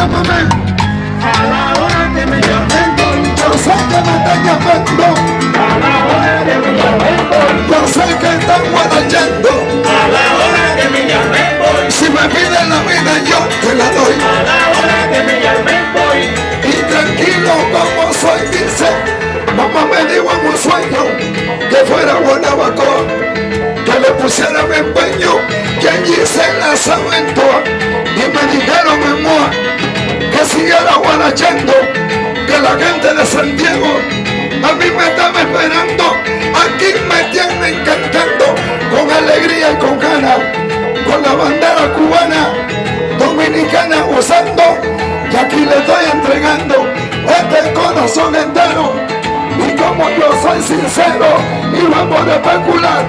llámame. A la hora que me llamen voy. Yo sé que me están llamando. A la hora que me llamen voy. Yo sé que están guarachando. A la hora que me llamen voy. Si me piden la vida yo te la doy. A la hora que me llamen voy. Y tranquilo como soy, dice. Mamá me dijo en un sueño que fuera Guanabacoa, que le pusiera mi empeño, que allí se las aventó. Y me dijeron en Moa que siguiera guarachando, que la gente de Santiago a mí me estaba esperando. Aquí me tienen cantando con alegría y con ganas, con la bandera cubana, dominicana usando, y aquí le estoy entregando este corazón entero. Y como yo soy sincero y vamos a especular,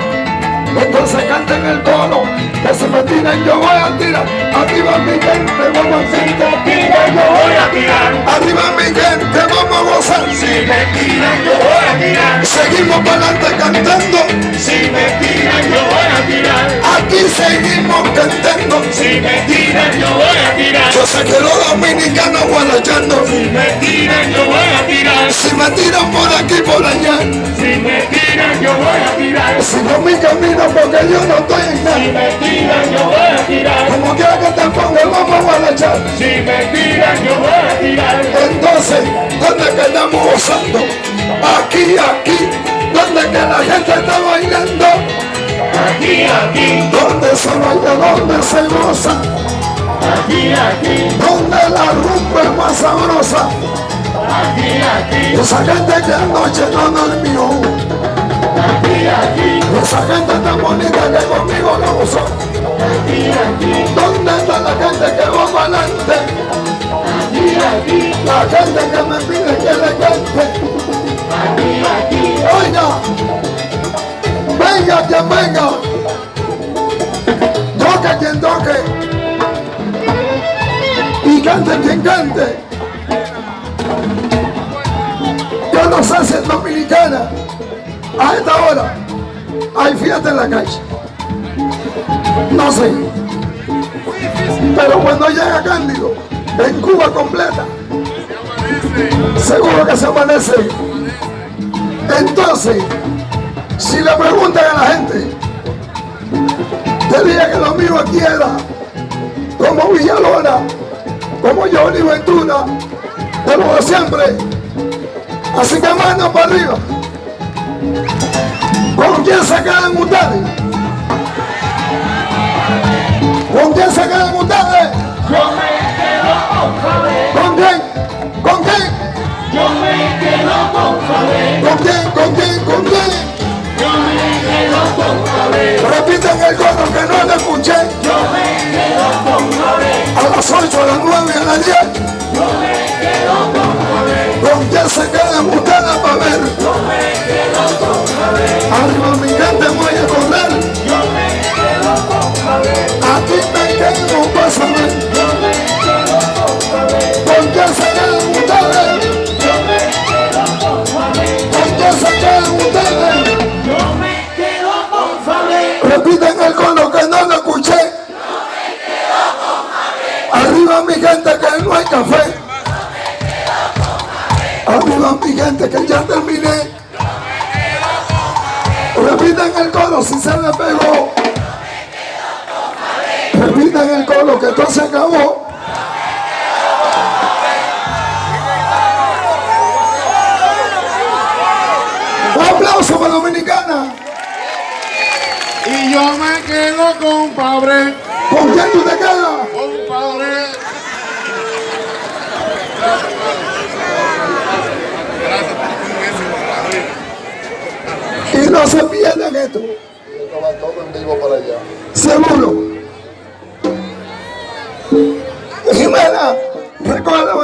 entonces canten el coro, que se me tiren yo voy a tirar. Arriba mi gente, vamos a Si cantar. me tiran yo voy a tirar. Arriba mi gente, vamos a gozar. Si me tiran yo voy a tirar. Seguimos para adelante cantando. Si me tiran yo voy a tirar. Aquí seguimos cantando. Si me tiran yo voy a tirar. Yo sé que los dominicanos guarachando. Si me tiran yo voy a tirar. Si me tiran por aquí por allá, Si me tiran yo voy a tirar. sigo mi camino porque yo no estoy en Si nada. me tiran yo voy a tirar. Como quiera que te ponga vamos a guarachar. Si me tiran yo voy a tirar. Entonces, ¿dónde que estamos gozando? Aquí, donde que la gente está bailando. Aquí, Donde se baila, donde se goza, aquí, donde la rumba es más sabrosa. aquí, Esa gente que anoche no durmió, aquí, esa gente tan bonita que conmigo la gozó. aquí, ¿Dónde está la gente que va para adelante? aquí, La gente que me pide que le cante. aquí. Oiga, venga quien venga, toque quien toque, y cante quien cante. Yo no sé si es dominicana, a esta hora hay fiesta en la calle, no sé, pero cuando llega Cándido, en Cuba completa, seguro que se amanece. Entonces, si le preguntan a la gente, te diría que lo mío aquí era como Villalona, como Johnny Ventura, de lo de siempre. Así que mano para arriba. ¿Con quién se quedan ustedes? ¿Con quién se quedan ustedes? Yo me quedo con Javier. ¿Con quién? ¿Con quién? Yo me quedo con Javier. ¿Con quién? ¿Con quién? ¿Con quién? Yo me quedo con Javier. Repiten el coro que no lo escuché. Yo me quedo con Javier. A las 8, a las 9, a las 10. Yo me quedo con Javier. ¿Con quién se quedan ustedes para ver? Yo me quedo con Javier. Arriba mi gente voy a correr. Yo me quedo con Javier. Aquí me quedo para saber. Yo me quedo con Javier. ¿Con quién se quedan ustedes? Yo me quedo con Javier. ¿Con quién se quedan ustedes? Yo me quedo con Javier. Repiten el coro que no lo escuché. Arriba mi gente que no hay café. Arriba mi gente que ya terminé. Repiten el coro si se le pegó. Repiten el coro que todo se acabó. Un aplauso para Dominicana. Y yo me quedo con Fabre, ¿Con quién tú te quedas? con Fabre. Y no se pierdan esto. Esto va todo en vivo para allá. Seguro. Jimena, recoge la bandera.